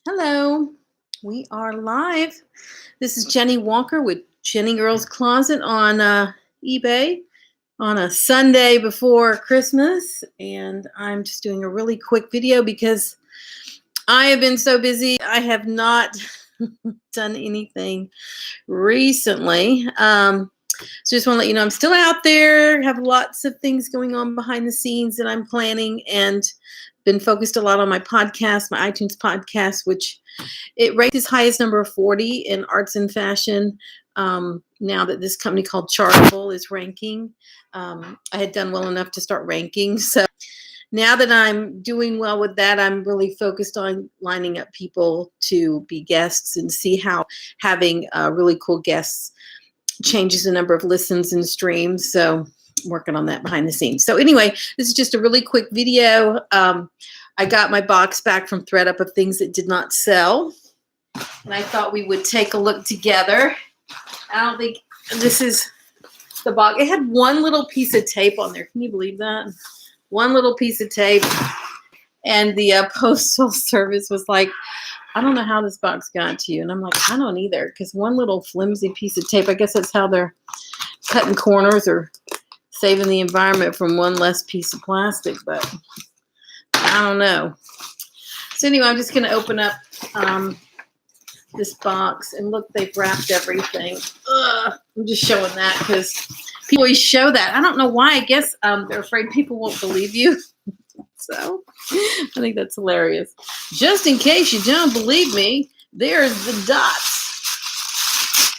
Hello, we are live. This is Jennie Walker with Jennie Girl's Closet on eBay on a Sunday before Christmas. And I'm just doing a really quick video because I have been so busy. I have not done anything recently. So just want to let you know I'm still out there, have lots of things going on behind the scenes that I'm planning, and been focused a lot on my podcast, my iTunes podcast, which it ranked as high as number 40 in arts and fashion. Now that this company called Chartable is ranking, I had done well enough to start ranking. So now that I'm doing well with that, I'm really focused on lining up people to be guests and see how having really cool guests changes the number of listens and streams. So working on that behind the scenes. So anyway, this is just a really quick video. I got my box back from Thredup of things that did not sell, and I thought we would take a look together. I don't think this is the box. It had one little piece of tape on there. Can you believe that? One little piece of tape, and the postal service was like, I don't know how this box got to you. And I'm like, I don't either, because one little flimsy piece of tape, I guess that's how they're cutting corners or saving the environment from one less piece of plastic, but I don't know. So anyway, I'm just going to open up this box, and look, they've wrapped everything. I'm just showing that because people always show that. I don't know why. I guess they're afraid people won't believe you. So I think that's hilarious. Just in case you don't believe me, there's the dots.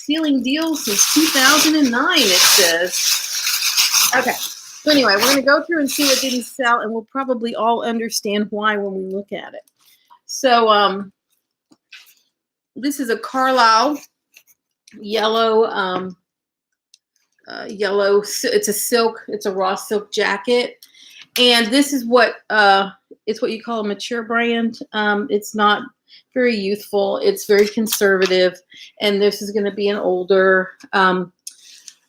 Sealing deals since 2009, it says. Okay, so anyway, we're going to go through and see what didn't sell, and we'll probably all understand why when we look at it. So this is a Carlisle yellow, it's a silk, it's a raw silk jacket. And this is what, it's what you call a mature brand. It's not very youthful. It's very conservative. And this is going to be an older,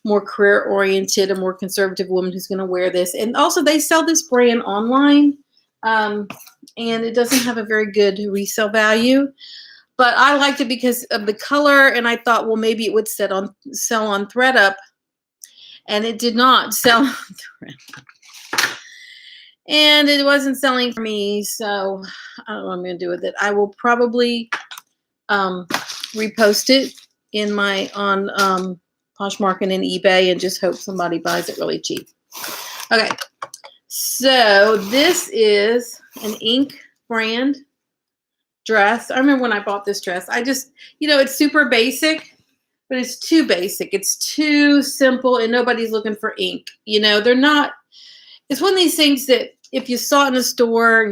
more career-oriented, a more conservative woman who's going to wear this. And also they sell this brand online, and it doesn't have a very good resale value. But I liked it because of the color, and I thought, well, maybe it would sell on Thredup, and it did not sell on Thredup. And it wasn't selling for me, so I don't know what I'm going to do with it. I will probably repost it in my on Poshmark and eBay, and just hope somebody buys it really cheap. Okay, so this is an Ink brand dress. I remember when I bought this dress, I just, it's super basic, but it's too basic. It's too simple, and nobody's looking for ink. They're not. It's one of these things that if you saw it in a store,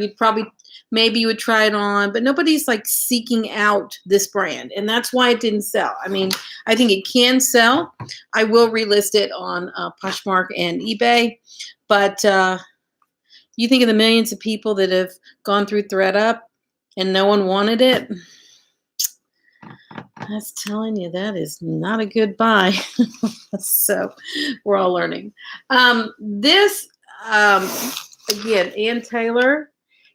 maybe you would try it on, but nobody's like seeking out this brand, and that's why it didn't sell. I mean, I think it can sell. I will relist it on Poshmark and eBay, but you think of the millions of people that have gone through Thredup and no one wanted it. That's telling you that is not a good buy. So we're all learning. This, again, Ann Taylor.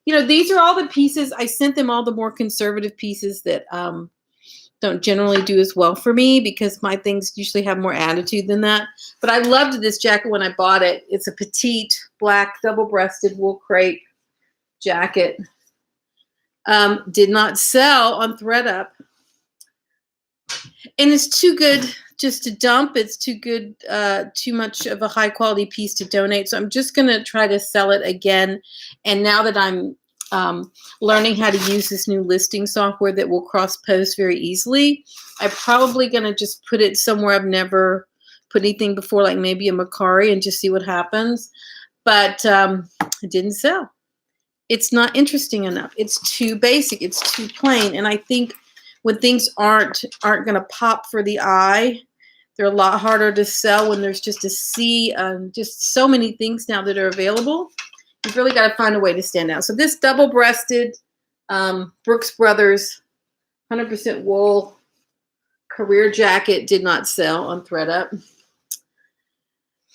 These are all the pieces. I sent them all the more conservative pieces that don't generally do as well for me, because my things usually have more attitude than that. But I loved this jacket when I bought it. It's a petite black double-breasted wool crepe jacket. Did not sell on Thredup. And it's too good just to dump. It's too good, too much of a high quality piece to donate. So I'm just going to try to sell it again. And now that I'm learning how to use this new listing software that will cross post very easily, I'm probably going to just put it somewhere I've never put anything before, like maybe a Macari, and just see what happens. But it didn't sell. It's not interesting enough. It's too basic. It's too plain. And I think when things aren't going to pop for the eye, they're a lot harder to sell when there's just a sea of just so many things now that are available. You've really got to find a way to stand out. So this double-breasted Brooks Brothers 100% wool career jacket did not sell on Thredup.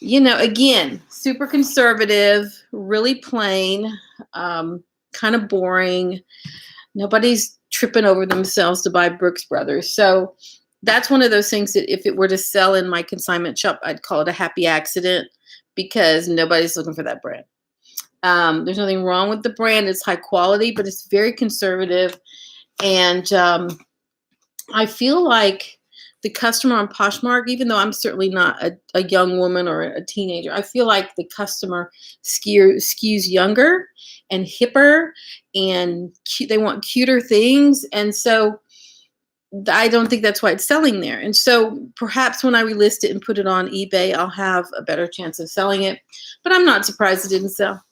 Again, super conservative, really plain, kind of boring. Nobody's tripping over themselves to buy Brooks Brothers. So that's one of those things that if it were to sell in my consignment shop, I'd call it a happy accident because nobody's looking for that brand. There's nothing wrong with the brand. It's high quality, but it's very conservative. And I feel like the customer on Poshmark, even though I'm certainly not a young woman or a teenager, I feel like the customer skews younger and hipper, and they want cuter things. And so I don't think that's why it's selling there. And so perhaps when I relist it and put it on eBay, I'll have a better chance of selling it. But I'm not surprised it didn't sell.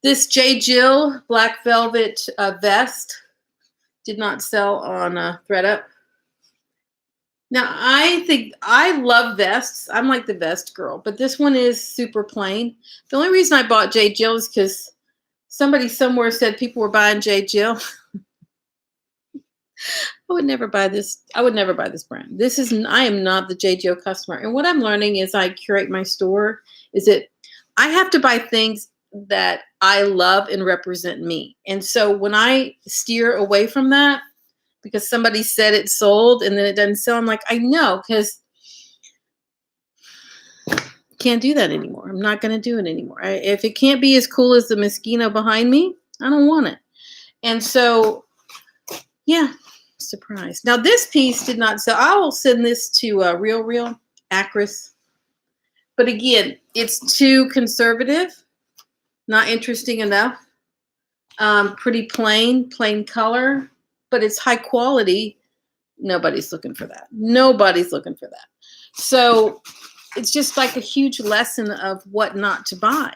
This J. Jill black velvet vest did not sell on Thredup. Now, I think I love vests. I'm like the vest girl, but this one is super plain. The only reason I bought J. Jill is because somebody somewhere said people were buying J. Jill. I would never buy this. I would never buy this brand. I am not the J. Jill customer. And what I'm learning as I curate my store is that I have to buy things that I love and represent me. And so when I steer away from that, because somebody said it sold and then it doesn't sell, I'm like, I know, because can't do that anymore. I'm not going to do it anymore. If it can't be as cool as the Moschino behind me, I don't want it. And so, yeah, surprise. Now, this piece did not sell. I will send this to Real Actress. But again, it's too conservative, not interesting enough. Pretty plain color, but it's high quality. Nobody's looking for that. Nobody's looking for that. So it's just like a huge lesson of what not to buy.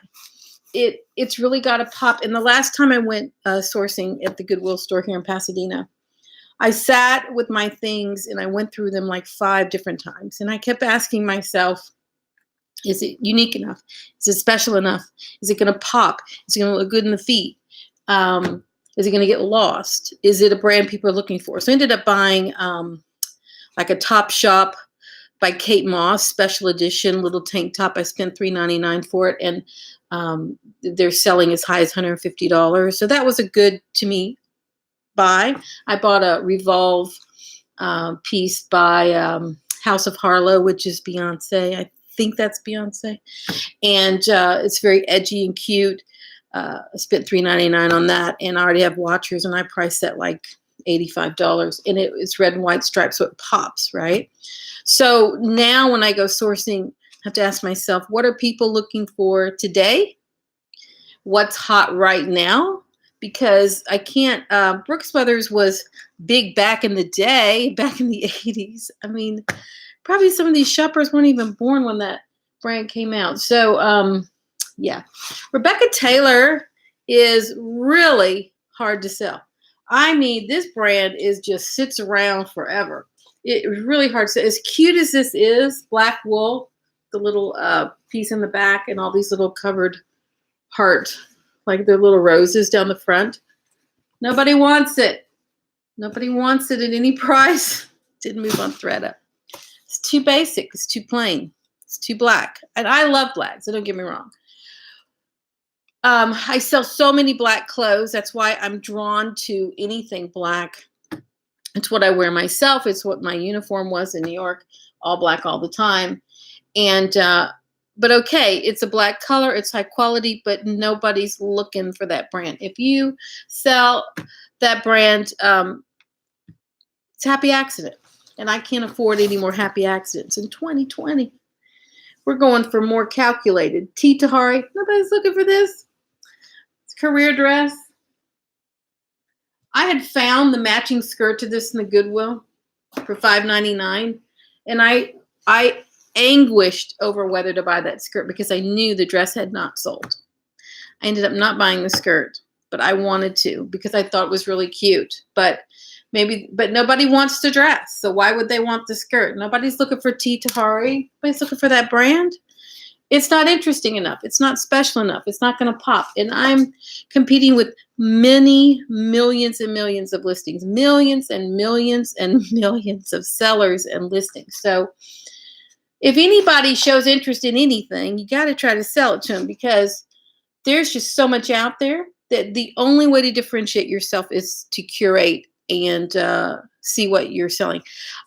It's really got to pop. And the last time I went sourcing at the Goodwill store here in Pasadena, I sat with my things and I went through them like 5 different times. And I kept asking myself, is it unique enough? Is it special enough? Is it going to pop? Is it going to look good in the feet? Is it going to get lost? Is it a brand people are looking for? So I ended up buying like a Top Shop by Kate Moss special edition little tank top. I spent $3.99 for it, and they're selling as high as $150. So that was a good, to me, buy. I bought a Revolve piece by House of Harlow, which is Beyonce. I think that's Beyonce. And it's very edgy and cute. I spent $3.99 on that, and I already have watchers, and I priced that like $85, and it's red and white stripes, so it pops, right? So now when I go sourcing, I have to ask myself, what are people looking for today? What's hot right now? Because I can't, Brooks Brothers was big back in the day, back in the 80s. I mean, probably some of these shoppers weren't even born when that brand came out. So, yeah. Rebecca Taylor is really hard to sell. I mean, this brand just sits around forever. It was really hard to sell. As cute as this is, black wool, the little piece in the back, and all these little covered heart, like they're little roses down the front. Nobody wants it. Nobody wants it at any price. Didn't move on Thredup. It's too basic. It's too plain. It's too black. And I love black, so don't get me wrong. I sell so many black clothes. That's why I'm drawn to anything black. It's what I wear myself. It's what my uniform was in New York, all black all the time. And but okay, it's a black color. It's high quality, but nobody's looking for that brand. If you sell that brand, it's happy accident. And I can't afford any more happy accidents in 2020. We're going for more calculated. T. Tahari, nobody's looking for this. It's a career dress. I had found the matching skirt to this in the Goodwill for $5.99, and I anguished over whether to buy that skirt because I knew the dress had not sold. I ended up not buying the skirt, but I wanted to because I thought it was really cute. But nobody wants the dress, so why would they want the skirt? Nobody's looking for T. Tahari. Nobody's looking for that brand. It's not interesting enough. It's not special enough. It's not going to pop. And I'm competing with many millions and millions of listings, millions and millions and millions of sellers and listings. So if anybody shows interest in anything, you got to try to sell it to them because there's just so much out there. that the only way to differentiate yourself is to curate and see what you're selling.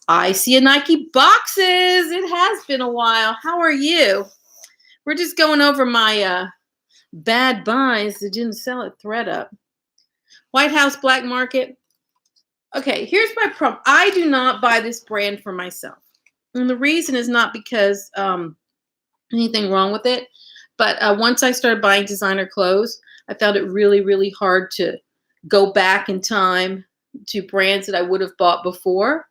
I see a Nike boxes. It has been a while. How are you? We're just going over my bad buys that didn't sell at Thredup. White House Black Market. Okay, here's my problem. I do not buy this brand for myself. And the reason is not because anything wrong with it. But once I started buying designer clothes, I found it really, really hard to go back in time to brands that I would have bought before.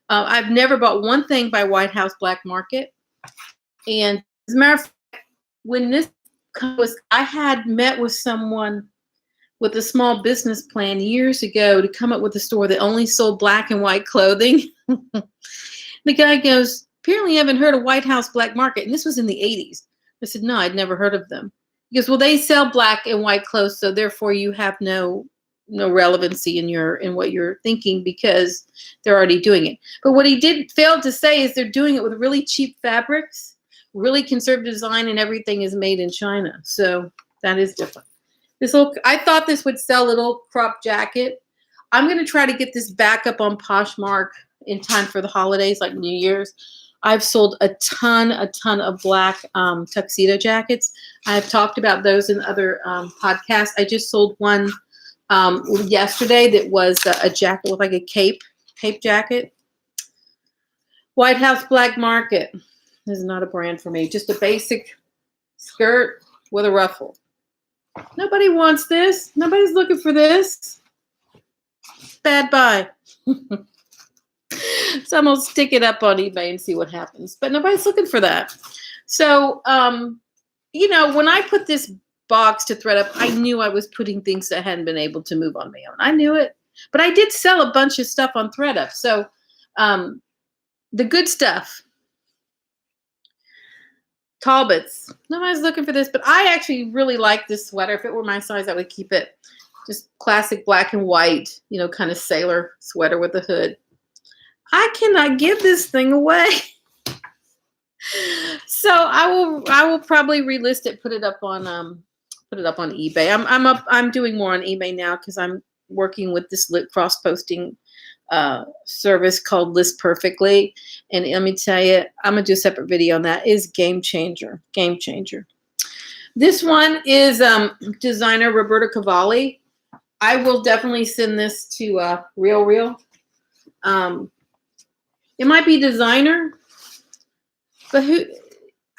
I've never bought one thing by White House Black Market. And as a matter of fact, when this was, I had met with someone with a small business plan years ago to come up with a store that only sold black and white clothing. The guy goes, apparently you haven't heard of White House Black Market. And this was in the 80s. I said, no, I'd never heard of them. He goes, well, they sell black and white clothes, so therefore you have no relevancy in what you're thinking because they're already doing it. But what he did fail to say is they're doing it with really cheap fabrics, really conservative design, and everything is made in China. So that is different. I thought this would sell a little crop jacket. I'm going to try to get this back up on Poshmark in time for the holidays, like New Year's. I've sold a ton of black tuxedo jackets. I've talked about those in other podcasts. I just sold one yesterday that was a jacket with like a cape jacket. White House Black Market. This is not a brand for me. Just a basic skirt with a ruffle. Nobody wants this. Nobody's looking for this. Bad buy. So I'm going to stick it up on eBay and see what happens. But nobody's looking for that. So, when I put this box to Thredup, I knew I was putting things that hadn't been able to move on my own. I knew it. But I did sell a bunch of stuff on Thredup. So the good stuff. Talbots. Nobody's looking for this. But I actually really like this sweater. If it were my size, I would keep it. Just classic black and white, kind of sailor sweater with a hood. I cannot give this thing away. So I will probably relist it, put it up on eBay. I'm doing more on eBay now because I'm working with this cross posting service called List Perfectly. And let me tell you, I'm gonna do a separate video on that. It is game changer. This one is designer Roberta Cavalli. I will definitely send this to Real. It might be designer, but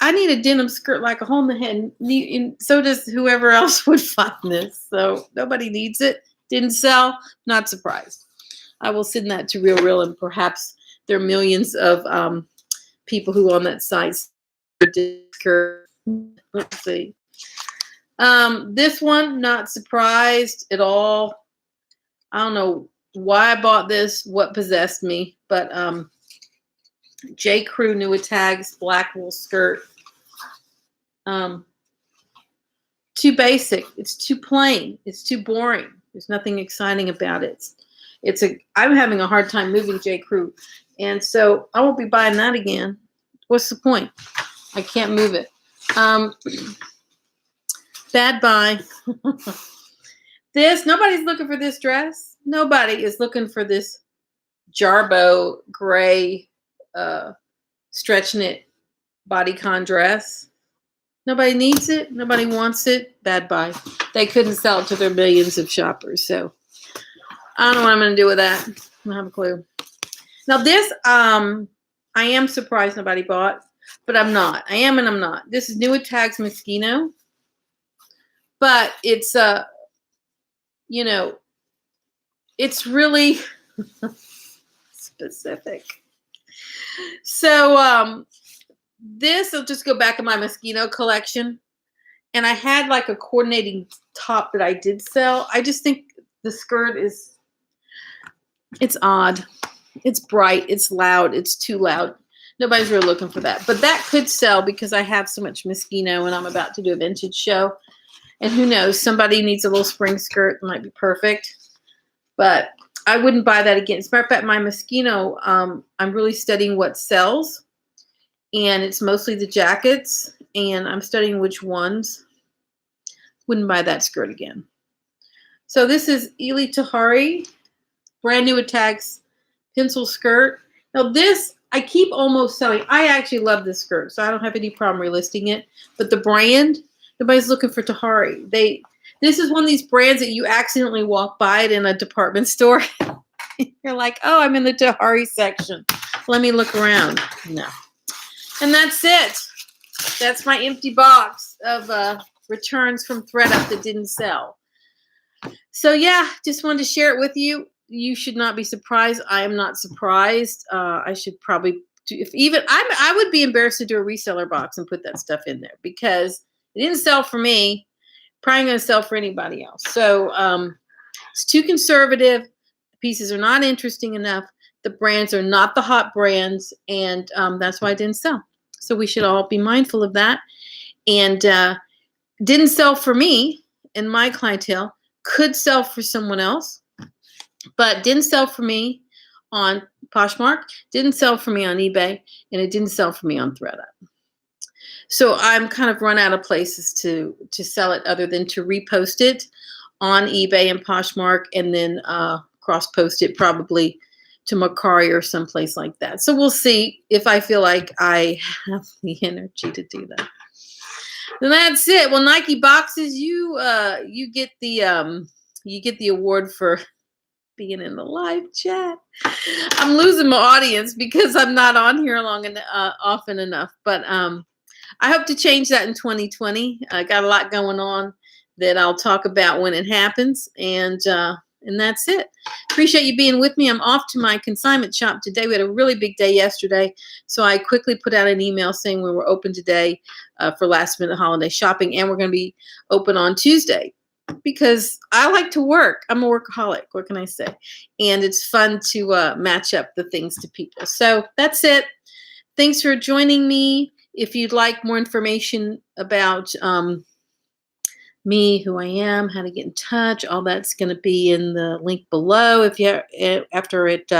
I need a denim skirt like a hole in the head, and so does whoever else would find this. So nobody needs it. Didn't sell. Not surprised. I will send that to Real, and perhaps there are millions of people who on that site. Let's see. This one, not surprised at all. I don't know why I bought this, what possessed me, but J. Crew New Tags black wool skirt. Too basic. It's too plain. It's too boring. There's nothing exciting about it. I'm having a hard time moving J. Crew, and so I won't be buying that again. What's the point? I can't move it. Bad buy. Nobody's looking for this dress. Nobody is looking for this Jarbo gray stretch knit bodycon dress. Nobody needs it. Nobody wants it. Bad buy. They couldn't sell it to their millions of shoppers. So I don't know what I'm going to do with that. I don't have a clue. Now this, I am surprised nobody bought, but I'm not. I am and I'm not. This is New Tags Moschino. But it's it's really specific. So this will just go back in my Moschino collection. And I had like a coordinating top that I did sell. I just think the skirt it's odd. It's bright. It's loud. It's too loud. Nobody's really looking for that. But that could sell because I have so much Moschino and I'm about to do a vintage show. And who knows, somebody needs a little spring skirt that might be perfect. But I wouldn't buy that again. As a matter of fact, my Moschino, I'm really studying what sells. And it's mostly the jackets. And I'm studying which ones. Wouldn't buy that skirt again. So this is Eli Tahari, brand new attacks pencil skirt. Now this, I keep almost selling. I actually love this skirt, so I don't have any problem relisting it. But the brand, nobody's looking for Tahari. This is one of these brands that you accidentally walk by it in a department store. You're like, oh, I'm in the Tahari section. Let me look around. No. And that's it. That's my empty box of returns from Thredup that didn't sell. So yeah, just wanted to share it with you. You should not be surprised. I am not surprised. I should probably do, I would be embarrassed to do a reseller box and put that stuff in there because it didn't sell for me. Probably going to sell for anybody else. So it's too conservative. The pieces are not interesting enough. The brands are not the hot brands, and that's why it didn't sell. So we should all be mindful of that. And didn't sell for me and my clientele. Could sell for someone else, but didn't sell for me on Poshmark. Didn't sell for me on eBay, and it didn't sell for me on Thredup. So I'm kind of run out of places to sell it other than to repost it on eBay and Poshmark, and then cross post it probably to Mercari or someplace like that. So we'll see if I feel like I have the energy to do that. And that's it. Well, Nike boxes, you get the award for being in the live chat. I'm losing my audience because I'm not on here often enough, but I hope to change that in 2020. I got a lot going on that I'll talk about when it happens, and that's it. Appreciate you being with me. I'm off to my consignment shop today. We had a really big day yesterday, so I quickly put out an email saying we were open today for last minute holiday shopping, and we're going to be open on Tuesday because I like to work. I'm a workaholic. What can I say? And it's fun to match up the things to people. So that's it. Thanks for joining me. If you'd like more information about me, who I am, how to get in touch, all that's going to be in the link below after it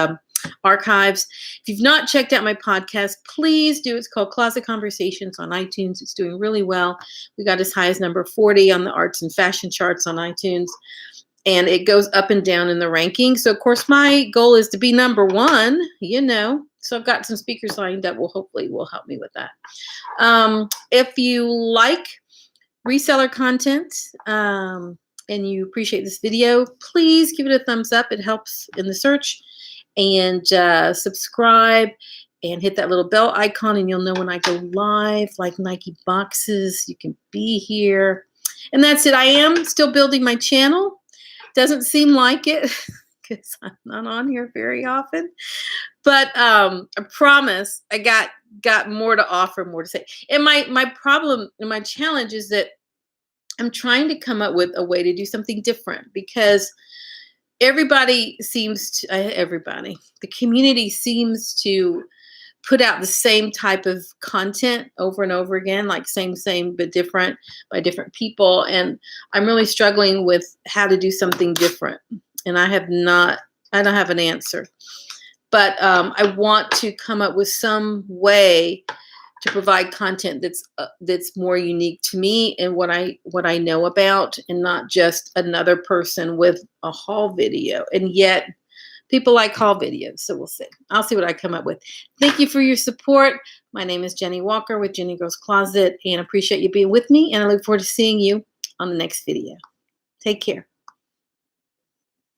archives. If you've not checked out my podcast, please do. It's called Closet Conversations on iTunes. It's doing really well. We got as high as number 40 on the arts and fashion charts on iTunes, and it goes up and down in the ranking. So, of course, my goal is to be number one, So I've got some speakers lined up. Hopefully will help me with that. If you like reseller content and you appreciate this video, please give it a thumbs up. It helps in the search. And subscribe and hit that little bell icon, and you'll know when I go live, like Nike boxes. You can be here. And that's it. I am still building my channel. Doesn't seem like it because I'm not on here very often. But I promise I got more to offer, more to say. And my problem and my challenge is that I'm trying to come up with a way to do something different because the community seems to put out the same type of content over and over again, like same, but different by different people. And I'm really struggling with how to do something different. And I don't have an answer, but I want to come up with some way to provide content that's more unique to me and what I know about, and not just another person with a haul video. And yet people like haul videos. So we'll see. I'll see what I come up with. Thank you for your support. My name is Jennie Walker with Jennie Girls Closet, and appreciate you being with me. And I look forward to seeing you on the next video. Take care.